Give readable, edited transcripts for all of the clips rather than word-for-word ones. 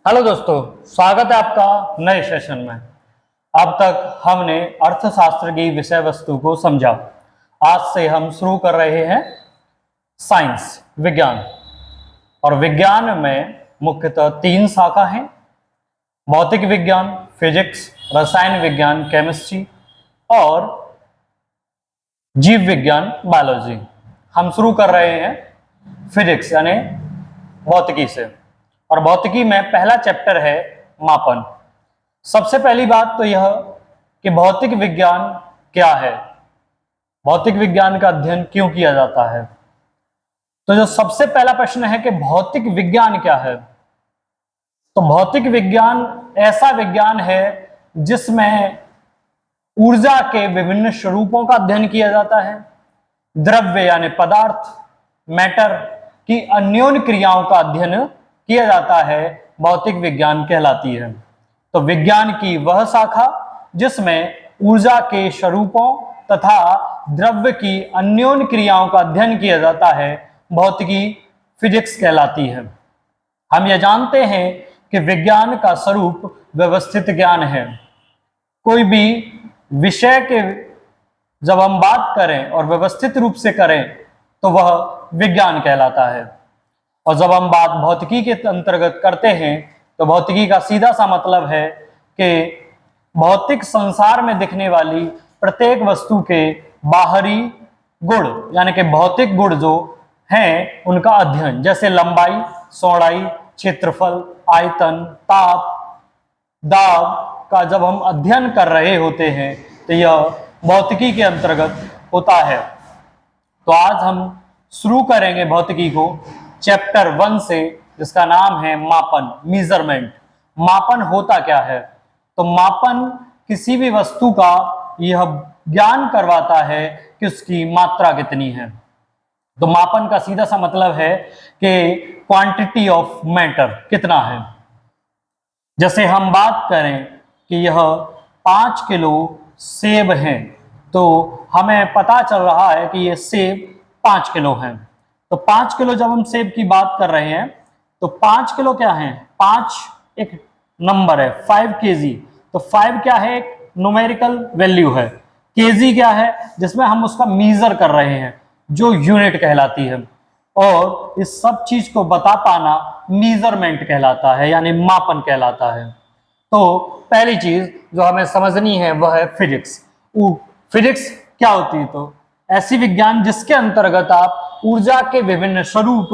Hello दोस्तों, स्वागत है आपका नए सेशन में। अब तक हमने अर्थशास्त्र की विषय वस्तु को समझा। आज से हम शुरू कर रहे हैं साइंस, विज्ञान। और विज्ञान में मुख्यतः तीन शाखा हैं: भौतिक विज्ञान, फिजिक्स, रसायन विज्ञान, केमिस्ट्री, और जीव विज्ञान, बायोलॉजी। हम शुरू कर रहे हैं फिजिक्स यानी भौतिकी से। और भौतिकी में पहला चैप्टर है मापन। सबसे पहली बात तो यह कि भौतिक विज्ञान क्या है, भौतिक विज्ञान का अध्ययन क्यों किया जाता है। तो जो सबसे पहला प्रश्न है कि भौतिक विज्ञान क्या है, तो भौतिक विज्ञान ऐसा विज्ञान है जिसमें ऊर्जा के विभिन्न स्वरूपों का अध्ययन किया जाता है, द्रव्य यानी पदार्थ, मैटर की अन्योन्य क्रियाओं का अध्ययन किया जाता है, भौतिक विज्ञान कहलाती है। तो विज्ञान की वह शाखा जिसमें ऊर्जा के स्वरूपों तथा द्रव्य की अन्योन्य क्रियाओं का अध्ययन किया जाता है, भौतिकी फिजिक्स कहलाती है। हम यह जानते हैं कि विज्ञान का स्वरूप व्यवस्थित ज्ञान है। कोई भी विषय के जब हम बात करें और व्यवस्थित रूप से करें तो वह विज्ञान कहलाता है। और जब हम बात भौतिकी के अंतर्गत करते हैं तो भौतिकी का सीधा सा मतलब है कि भौतिक संसार में दिखने वाली प्रत्येक वस्तु के बाहरी गुण यानी कि भौतिक गुण जो हैं उनका अध्ययन, जैसे लंबाई, चौड़ाई, क्षेत्रफल, आयतन, ताप, दाब का जब हम अध्ययन कर रहे होते हैं तो यह भौतिकी के अंतर्गत होता है। तो आज हम शुरू करेंगे भौतिकी को चैप्टर 1 से, जिसका नाम है मापन, मेजरमेंट। मापन होता क्या है? तो मापन किसी भी वस्तु का यह ज्ञान करवाता है कि उसकी मात्रा कितनी है। तो मापन का सीधा सा मतलब है कि क्वांटिटी ऑफ मैटर कितना है। जैसे हम बात करें कि यह 5 किलो सेब हैं, तो हमें पता चल रहा है कि यह सेब 5 किलो हैं। तो 5 किलो जब हम सेब की बात कर रहे हैं तो 5 किलो क्या है? 5 एक नंबर है, 5 kg। तो 5 क्या है? एक न्यूमेरिकल वैल्यू है। केजी क्या है? जिसमें हम उसका मीजर कर रहे हैं, जो यूनिट कहलाती है। और इस सब चीज को बता पाना मेजरमेंट कहलाता है, यानी मापन कहलाता है। तो पहली चीज जो हमें समझनी है वह है फिजिक्स। फिजिक्स क्या होती है? तो ऐसी विज्ञान जिसके अंतर्गत आप ऊर्जा के विभिन्न स्वरूप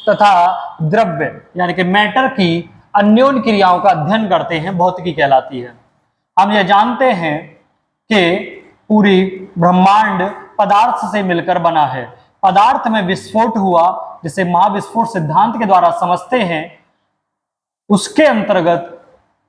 तथा द्रव्य यानी कि मैटर की अन्योन्य क्रियाओं का अध्ययन करते हैं, भौतिकी कहलाती है। हम यह जानते हैं कि पूरी ब्रह्मांड पदार्थ से मिलकर बना है। पदार्थ में विस्फोट हुआ, जिसे महाविस्फोट सिद्धांत के द्वारा समझते हैं, उसके अंतर्गत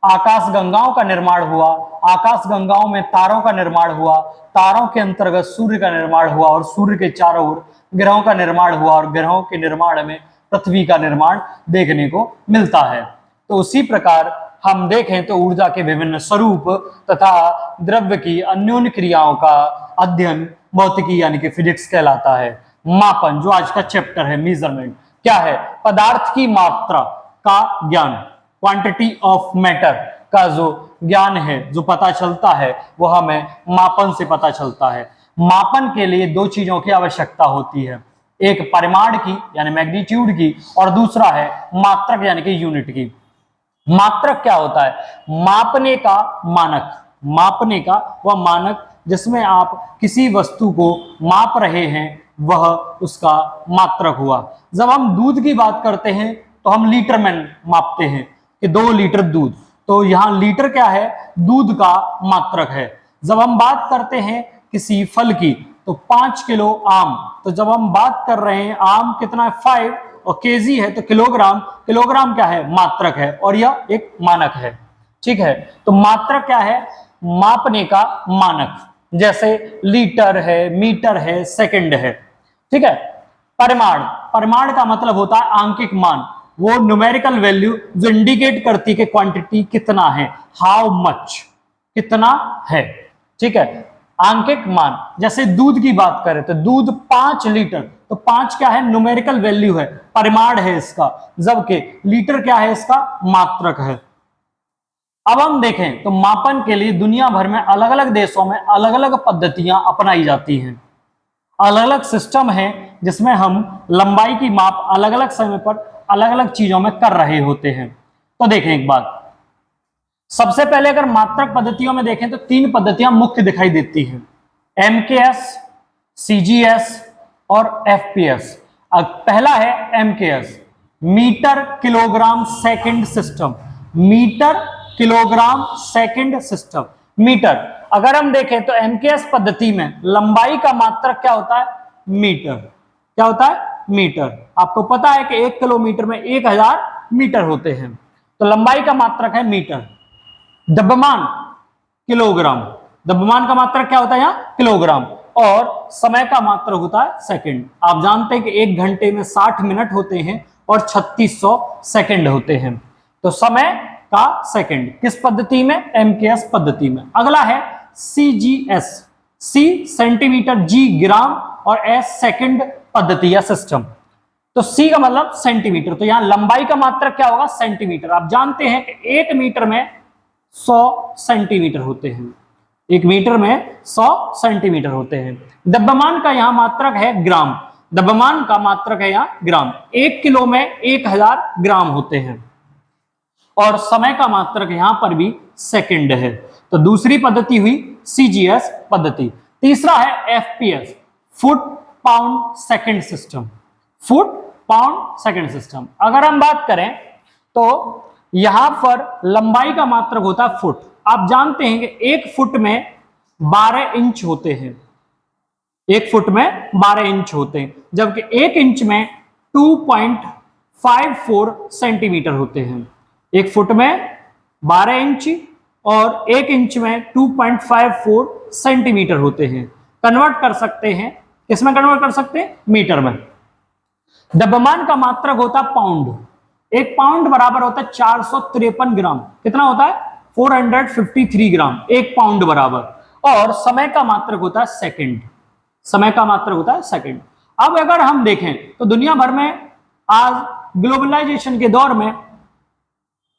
आकाश गंगाओं का निर्माण हुआ। आकाश गंगाओं में तारों का निर्माण हुआ। तारों के अंतर्गत सूर्य का निर्माण हुआ और सूर्य के चारों ओर ग्रहों का निर्माण हुआ और ग्रहों के निर्माण में पृथ्वी का निर्माण देखने को मिलता है। तो उसी प्रकार हम देखें तो ऊर्जा के विभिन्न स्वरूप तथा द्रव्य की अन्योन्य क्रियाओं का अध्ययन भौतिकी यानी कि फिजिक्स कहलाता है। मापन जो आज का चैप्टर है, मेजरमेंट क्या है? पदार्थ की मात्रा का ज्ञान, क्वांटिटी ऑफ मैटर का जो ज्ञान है, जो पता चलता है, वह हमें मापन से पता चलता है। मापन के लिए दो चीजों की आवश्यकता होती है, एक परिमाण की यानी मैग्नीट्यूड की, और दूसरा है मात्रक यानी कि यूनिट की। मात्रक क्या होता है? मापने का मानक, मापने का वह मानक जिसमें आप किसी वस्तु को माप रहे हैं, वह उसका मात्रक हुआ। जब हम दूध की बात करते हैं तो हम लीटर में मापते हैं कि 2 लीटर दूध, तो यहां लीटर क्या है? दूध का मात्रक है। जब हम बात करते हैं किसी फल की तो 5 किलो आम, तो जब हम बात कर रहे हैं आम कितना है? 5, और केजी है तो किलोग्राम। किलोग्राम क्या है? मात्रक है, और यह एक मानक है। ठीक है, तो मात्रक क्या है? मापने का मानक, जैसे लीटर है, मीटर है, सेकंड है। ठीक है। परिमाण, परिमाण का मतलब होता है आंकिक मान, वो न्यूमेरिकल वैल्यू जो इंडिकेट करती है कि क्वांटिटी कितना है, हाउ मच, कितना है। ठीक है। आंकिक मान, जैसे दूध की बात करें तो दूध 5 लीटर, तो 5 क्या है, न्यूमेरिकल वैल्यू है, परिमाण है इसका, जबकि लीटर क्या है, इसका मात्रक है। अब हम देखें तो मापन के लिए दुनिया भर में अलग अलग देशों में अलग अलग पद्धतियां अपनाई जाती हैं, अलग अलग सिस्टम है जिसमें हम लंबाई की माप अलग अलग समय पर अलग अलग चीजों में कर रहे होते हैं। तो देखें एक बात, सबसे पहले अगर मात्रक पद्धतियों में देखें तो 3 पद्धतियां मुख्य दिखाई देती हैं, एमकेएस, सीजीएस और एफपीएस। अब पहला है MKS, metre kilogram second system, metre kilogram second system. Metre, अगर हम देखें तो एमकेएस पद्धति में लंबाई का मात्रक क्या होता है, मीटर। क्या होता है, मीटर। आपको पता है कि 1 किलोमीटर में 1000 मीटर होते हैं, तो लंबाई का मात्रक है मीटर। द्रव्यमान किलोग्राम, द्रव्यमान का मात्रक क्या होता है यहाँ, किलोग्राम। और समय का मात्रक होता है सेकंड। आप जानते हैं कि 1 घंटे में 60 मिनट होते हैं और 3600 सेकंड होते हैं, तो समय का सेकंड किस पद्धति में, एमकेएस पद्धति में। अगला है सीजीएस, सी सेंटीमीटर, जी ग्राम और एस सेकंड पद्धति या सिस्टम। तो सी का मतलब सेंटीमीटर, तो यहां लंबाई का मात्रक क्या होगा, सेंटीमीटर। आप जानते हैं कि 1 मीटर में 100 सेंटीमीटर होते हैं, 1 मीटर में 100 सेंटीमीटर होते हैं। द्रव्यमान का यहां मात्रक है ग्राम, द्रव्यमान का मात्रक है यहां ग्राम। 1 किलो में 1000 ग्राम होते हैं और समय का मात्रक यहां पर भी सेकंड है। तो दूसरी पद्धति हुई सीजीएस पद्धति। तीसरा है FPS, foot pound second system, foot pound second system. अगर हम बात करें तो यहां पर लंबाई का मात्रक होता है फुट। आप जानते हैं कि 1 फुट में 12 इंच होते हैं, 1 फुट में 12 इंच होते हैं, जबकि 1 इंच में 2.54 सेंटीमीटर होते हैं। 1 फुट में 12 इंच और 1 इंच में 2.54 सेंटीमीटर होते हैं। कन्वर्ट कर सकते हैं, किसमें कन्वर्ट कर सकते हैं, मीटर में। द्रव्यमान का मात्रक होता है पाउंड, 1 पाउंड बराबर होता है 453 ग्राम। कितना होता है, 453 ग्राम 1 पाउंड बराबर। और समय का मात्रक होता है सेकंड, समय का मात्रक होता है सेकंड। अब अगर हम देखें तो दुनिया भर में आज ग्लोबलाइजेशन के दौर में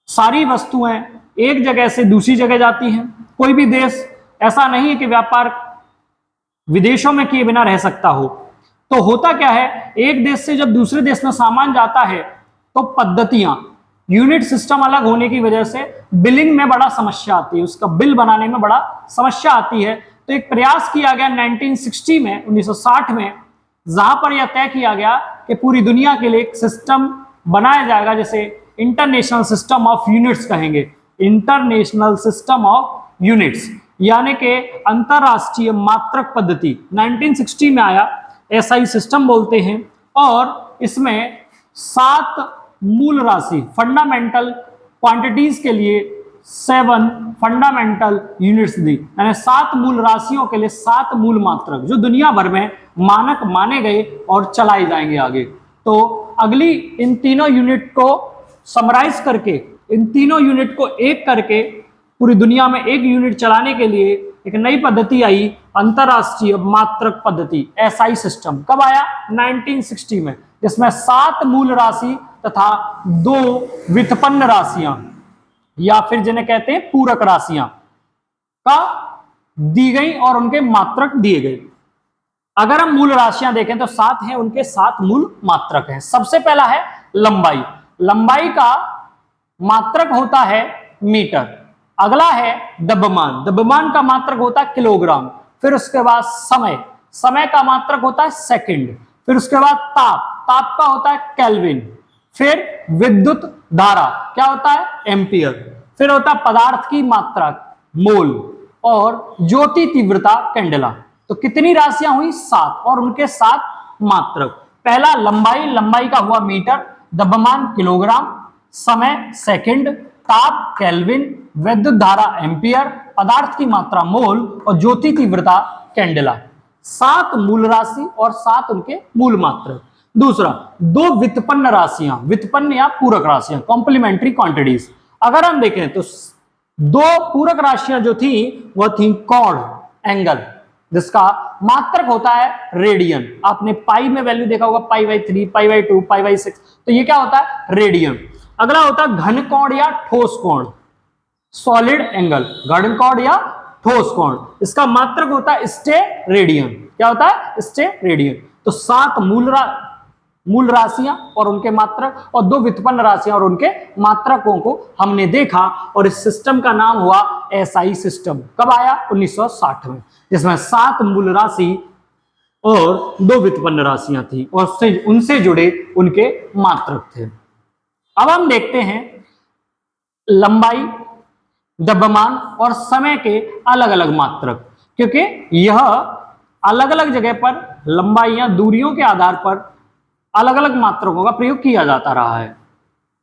सारी वस्तुएं एक जगह से दूसरी जगह जाती हैं। कोई भी देश ऐसा नहीं है कि व्यापार विदेशों में किए बिना रह सकता हो। तो होता क्या है, एक देश से जब दूसरे देश में सामान जाता है तो पद्धतियां, यूनिट सिस्टम अलग होने की वजह से बिलिंग में बड़ा समस्या आती है, उसका बिल बनाने में बड़ा समस्या आती है। तो एक प्रयास किया गया 1960 में, 1960 में, जहां पर यह तय किया गया कि पूरी दुनिया के लिए एक सिस्टम बनाया जाएगा, जैसे इंटरनेशनल सिस्टम ऑफ यूनिट्स कहेंगे, इंटरनेशनल सिस्टम ऑफ यूनिट्स, यानी कि अंतरराष्ट्रीय मात्रक पद्धति 1960 में आया, एसआई सिस्टम बोलते हैं। और इसमें 7 मूल राशि, फंडामेंटल क्वांटिटीज के लिए 7 फंडामेंटल यूनिट्स दी, यानी 7 मूल राशियों के लिए 7 मूल मात्रक जो दुनिया भर में मानक माने गए और चलाए जाएंगे आगे। तो अगली इन तीनों यूनिट को समराइज करके, इन तीनों यूनिट को एक करके पूरी दुनिया में एक यूनिट चलाने के लिए एक नई पद्धति आई, अंतरराष्ट्रीय मात्रक पद्धति, एसआई सिस्टम। कब आया, 1960 में, जिसमें 7 मूल राशि तथा 2 व्युत्पन्न राशियां या फिर जिन्हें कहते हैं पूरक राशियां का दी गई और उनके मात्रक दिए गए। अगर हम मूल राशियां देखें तो 7 हैं, उनके 7 मूल मात्रक हैं। सबसे पहला है लंबाई, लंबाई का मात्रक होता है मीटर। अगला है द्रव्यमान, द्रव्यमान का मात्रक होता है किलोग्राम। फिर उसके बाद समय, समय का मात्रक होता है सेकंड। फिर उसके बाद ताप, ताप का होता है केल्विन। फिर विद्युत धारा क्या होता है, एम्पियर। फिर होता है पदार्थ की मात्रा, मोल। और ज्योति तीव्रता, कैंडेला। तो कितनी राशियां हुई, 7, और उनके 7 मात्रक। पहला लंबाई, लंबाई का हुआ मीटर, द्रव्यमान किलोग्राम, समय सेकंड, ताप केल्विन, विद्युत धारा एम्पियर, पदार्थ की मात्रा मोल और ज्योति तीव्रता कैंडेला। 7 मूल राशि और 7 उनके मूल मात्रक। दूसरा, 2 व्युत्पन्न राशियां, व्युत्पन्न या पूरक राशियां, कॉम्प्लीमेंट्री क्वांटिटीज। अगर हम देखें तो 2 पूरक राशियां जो थी वह थी कोण, एंगल। जिसका मात्रक होता है रेडियन। आपने पाई में वैल्यू देखा होगा, pi by 3, pi by 2, pi by 6, तो ये क्या होता है रेडियन। अगला होता है घन कोण या ठोस कोण, सॉलिड एंगल, घन कोण या ठोस कोण, इसका मात्रक होता है स्टेरेडियन। क्या होता है स्टेरेडियन। तो 7 मूल राशियां और उनके मात्रक और 2 व्युत्पन्न राशियां और उनके मात्रकों को हमने देखा, और इस सिस्टम का नाम हुआ एसआई सिस्टम। कब आया? 1960 में, जिसमें 7 मूल राशि और 2 व्युत्पन्न राशियां थी और उनसे जुड़े उनके मात्रक थे। अब हम देखते हैं लंबाई, द्रव्यमान और समय के अलग अलग मात्रक, क्योंकि यह अलग अलग जगह पर लंबाइयां, दूरियों के आधार पर अलग अलग मात्रकों का प्रयोग किया जाता रहा है।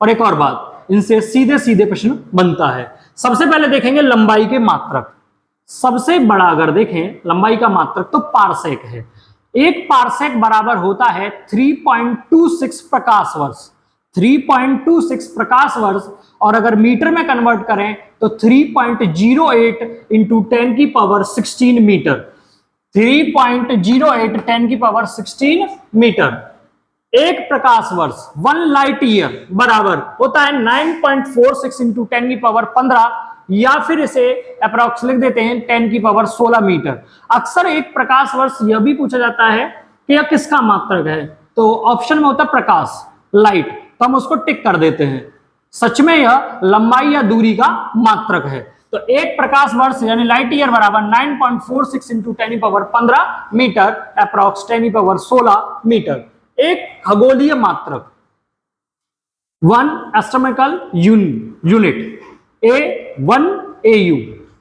और एक और बात, इनसे सीधे सीधे प्रश्न बनता है। सबसे पहले देखेंगे लंबाई के मात्रक। सबसे बड़ा अगर देखें लंबाई का मात्रक तो पारसेक है। एक पारसेक बराबर होता है 3.26 प्रकाश वर्ष। 3.26 प्रकाश वर्ष, और अगर मीटर में कन्वर्ट करें तो 3.08 इंटू 10 की पावर 16 मीटर। 3.08 10 की पावर 16 मीटर। एक प्रकाश वर्ष 1 लाइट ईयर बराबर होता है 9.46 इंटू 10 की पावर 15, या फिर इसे अप्रॉक्स लिख देते हैं 10 की पावर 16 मीटर। अक्सर एक प्रकाश वर्ष यह भी पूछा जाता है कि यह किसका मात्रक है, तो ऑप्शन में होता है प्रकाश, लाइट, तो हम उसको टिक कर देते हैं। सच में यह लंबाई या दूरी का मात्रक है। तो एक प्रकाश वर्ष यानी लाइट ईयर बराबर 9.46 इंटू 10 की पावर 15 मीटर, अप्रॉक्स 10 की पावर 16 मीटर। एक खगोलीय मात्रक 1 एस्ट्रोनॉमिकल यूनिट, A1 AU,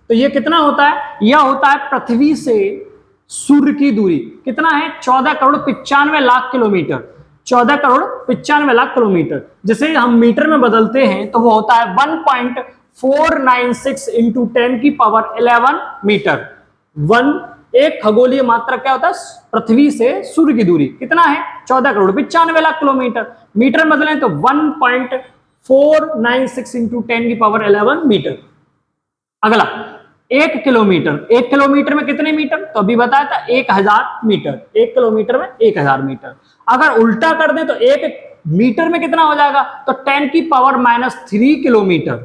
तो ये कितना होता है? यह होता है पृथ्वी से सूर्य की दूरी कितना है? 14 करोड़ 95 लाख किलोमीटर। 14 करोड़ 95 लाख किलोमीटर, जिसे हम मीटर में बदलते हैं तो वो होता है 1.496 इंटू 10 की पावर 11 मीटर। एक खगोलीय मात्रक क्या होता है? पृथ्वी से सूर्य की दूरी कितना है? 14 करोड़ 95 लाख किलोमीटर। मीटर में बदलें तो 1.496 इंटू 10 की पावर 11 मीटर। अगला 1 किलोमीटर। 1 किलोमीटर में कितने मीटर? तो अभी बताया था 1000 मीटर। 1 किलोमीटर में 1000 मीटर। अगर उल्टा कर दें तो 1 मीटर में कितना हो जाएगा? तो 10 की पावर -3 किलोमीटर।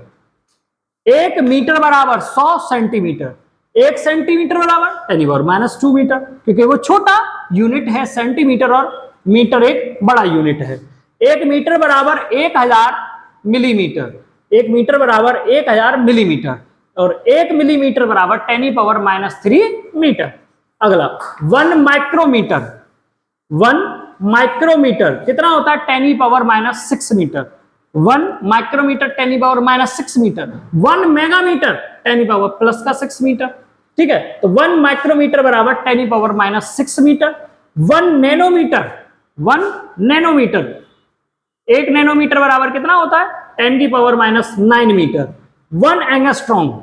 1 मीटर बराबर 100 सेंटीमीटर। 1 सेंटीमीटर बराबर 10 की पावर -2 मीटर, क्योंकि वो छोटा यूनिट है सेंटीमीटर और मीटर एक बड़ा यूनिट है। 1 मीटर बराबर 1000 मिलीमीटर। 1 मीटर बराबर 1000 मिलीमीटर, और 1 मिलीमीटर बराबर 10 की पावर -3 मीटर। अगला 1 माइक्रोमीटर। 1 माइक्रोमीटर कितना होता है? 10 की पावर -6 मीटर। 1 माइक्रोमीटर 10 की पावर -6 मीटर। 1 मेगामीटर 10 की पावर +6 मीटर। ठीक है, तो 1 माइक्रोमीटर बराबर 10 की power -6 metre. 1 nanometre, 1 nanometre, 1 nanometre बराबर कितना होता है? 10 की पावर -9 मीटर। 1 एंगस्ट्रॉम,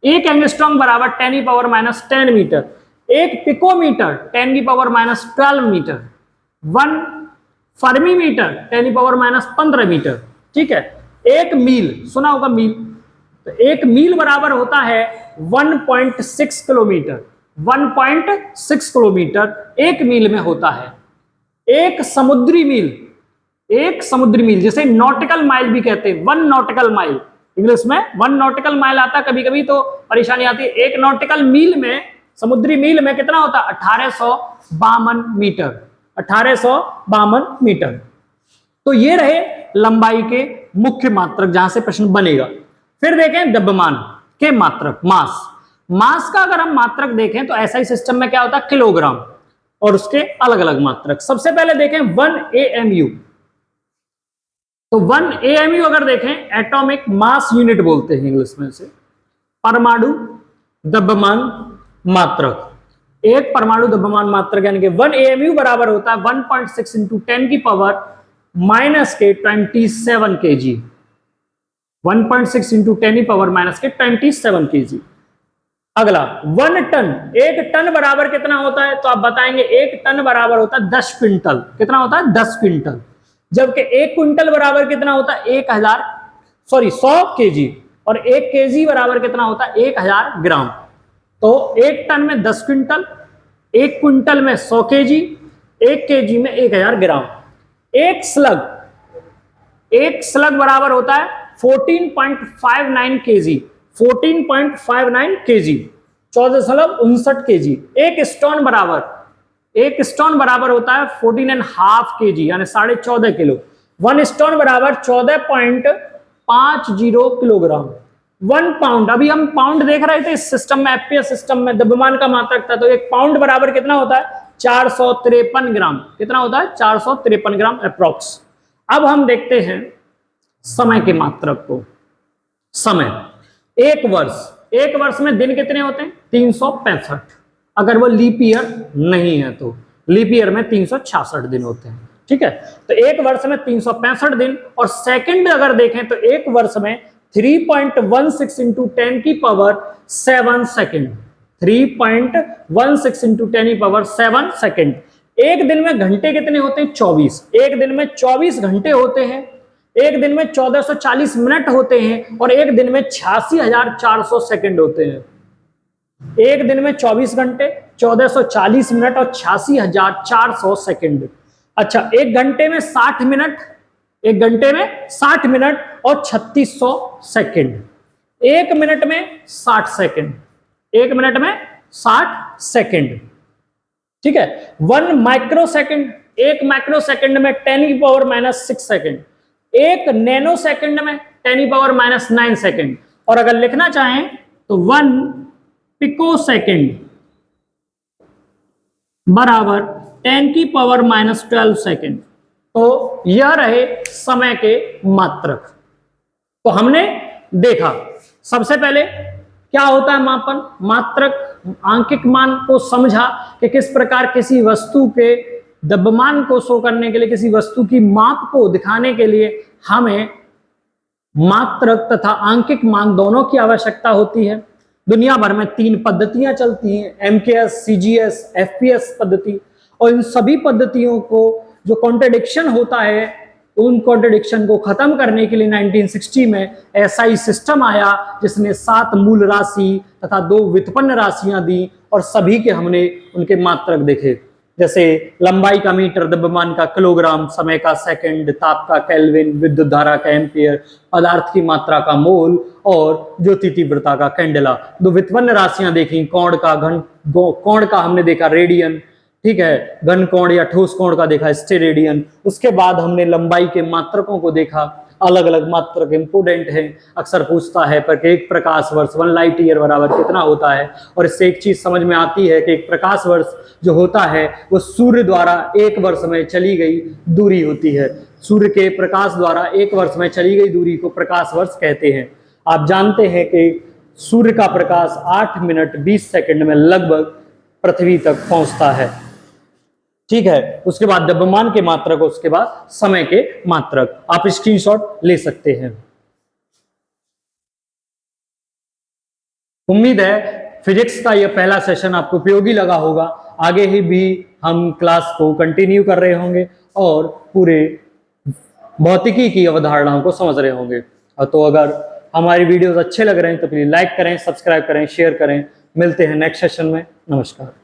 1 एंगस्ट्रॉम बराबर 10 की पावर -10 मीटर। 1 पिकोमीटर 10 की पावर -12 मीटर। 1 फर्मीमीटर 10 की पावर -15 मीटर। ठीक है, 1 मील, सुना होगा मील, तो 1 मील बराबर होता है 1.6 किलोमीटर। 1.6 किलोमीटर 1 मील में होता है। 1 समुद्री मील, 1 समुद्री मील जिसे नॉटिकल माइल भी कहते हैं, 1 नॉटिकल माइल, इंग्लिश में 1 नॉटिकल माइल आता है, कभी कभी तो परेशानी आती है। 1 नॉटिकल मील में, समुद्री मील में कितना होता है? 1852 मीटर। 1852 मीटर। तो ये रहे लंबाई के मुख्य मात्रक जहां से प्रश्न बनेगा। फिर देखें द्रव्यमान के मात्रक, मास। मास का अगर हम मात्रक देखें तो ऐसा ही सिस्टम में क्या होता है? किलोग्राम, और उसके अलग अलग मात्रक। सबसे पहले देखें 1 AMU। तो 1 AMU अगर देखें, एटॉमिक मास यूनिट बोलते हैं इंग्लिश में से, परमाणु द्रव्यमान मात्रक। एक परमाणु द्रव्यमान मात्रक यानी कि 1 AMU बराबर होता है 1.6 इंटू 10 की पावर -27 kg। 1.6 इंटू 10 की पावर -27 kg। अगला 1 टन। 1 टन बराबर कितना होता है? तो आप बताएंगे 1 टन बराबर होता है 10 क्विंटल। कितना होता है? 10 क्विंटल। जबकि 1 क्विंटल बराबर कितना होता है? 100 kg। और 1 kg बराबर कितना होता है? 1000 ग्राम। तो 1 टन में 10 क्विंटल, 1 क्विंटल में 100 केजी, 1 केजी में 1000 ग्राम। एक स्लग बराबर होता है 14.59 केजी, 14.59 केजी, 14.59 केजी। एक स्टोन बराबर होता है 14.5 केजी, यानी 14.5 किलो। 1 स्टोन बराबर 14.50 किलोग्राम। 1 पाउंड, अभी हम पाउंड देख रहे थे इस सिस्टम में, एफपीएस सिस्टम में द्रव्यमान का मात्रक था, तो 1 पाउंड बराबर कितना होता है? 453 ग्राम। कितना होता है? 453 ग्राम अप्रोक्स। अब हम देखते हैं समय के मात्रक को। समय, एक वर्ष में दिन कितने होते हैं? 365, अगर वो लीप ईयर नहीं है तो। लीप ईयर में 366 दिन होते हैं, ठीक है। तो एक वर्ष में 365 दिन। और सेकंड अगर देखें तो एक वर्ष में 3.16 इंटू 10 की पावर 7 सेकेंड, 3.16 इंटू 10 की पावर 7 सेकेंड। एक दिन में घंटे कितने होते हैं? 24। एक दिन में 24 घंटे होते हैं, एक दिन में 1440 मिनट होते हैं, और एक दिन में 86,400 सेकंड होते हैं। एक दिन में 24 घंटे, 1440 मिनट और 86,400 सेकंड। अच्छा, एक घंटे में 60 मिनट, एक घंटे में 60 मिनट और 3600 सेकंड। एक मिनट में 60 सेकंड, एक मिनट में 60 सेकंड, ठीक है। 1 माइक्रो सेकंड, एक माइक्रो सेकंड में 10 की पावर -6 सेकंड। एक नैनो सेकंड में 10 की पावर -9 सेकंड। और अगर लिखना चाहें तो 1 पिको सेकंड बराबर 10 की पावर -12 सेकंड। तो यह रहे समय के मात्रक। तो हमने देखा सबसे पहले क्या होता है मापन, मात्रक, आंकिक मान को समझा कि किस प्रकार किसी वस्तु के द्रव्यमान को शो करने के लिए, किसी वस्तु की माप को दिखाने के लिए हमें मात्रक तथा आंकिक मान दोनों की आवश्यकता होती है। दुनिया भर में 3 पद्धतियां चलती हैं, एमकेएस, सीजीएस, एफपीएस पद्धति। और इन सभी पद्धतियों को जो कॉन्ट्रडिक्शन होता है, उन कॉन्ट्रडिक्शन को खत्म करने के लिए 1960 में एसआई सिस्टम आया, जिसने 7 मूल राशि तथा 2 व्युत्पन्न राशियां दी, और सभी के हमने उनके मात्रक देखे, जैसे लंबाई का मीटर, द्रव्यमान का किलोग्राम, समय का सेकंड, ताप का केल्विन, विद्युत धारा का एम्पियर, पदार्थ की मात्रा का मोल और ज्योति तीव्रता का कैंडेला। 2 व्युत्पन्न राशियां देखी, कोण का, कोण का हमने देखा रेडियन, ठीक है, घन कोण या ठोस कोण का देखा स्टेरेडियन। उसके बाद हमने लंबाई के मात्रकों को देखा, अलग अलग मात्रक इंपोर्टेंट है, अक्सर पूछता है पर एक प्रकाश वर्ष 1 लाइट ईयर बराबर कितना होता है। और इससे एक चीज समझ में आती है कि एक प्रकाश वर्ष जो होता है वो सूर्य द्वारा एक वर्ष में चली गई दूरी होती है। सूर्य के प्रकाश द्वारा एक वर्ष में चली गई दूरी को प्रकाश वर्ष कहते हैं। आप जानते हैं कि सूर्य का प्रकाश 8 मिनट 20 सेकंड में लगभग पृथ्वी तक पहुंचता है, ठीक है। उसके बाद द्रव्यमान के मात्रक, उसके बाद समय के मात्रक। आप स्क्रीनशॉट ले सकते हैं। उम्मीद है फिजिक्स का यह पहला सेशन आपको उपयोगी लगा होगा। आगे ही भी हम क्लास को कंटिन्यू कर रहे होंगे और पूरे भौतिकी की अवधारणाओं को समझ रहे होंगे। तो अगर हमारी वीडियोस अच्छे लग रहे हैं तो प्लीज लाइक करें, सब्सक्राइब करें, शेयर करें। मिलते हैं नेक्स्ट सेशन में। नमस्कार।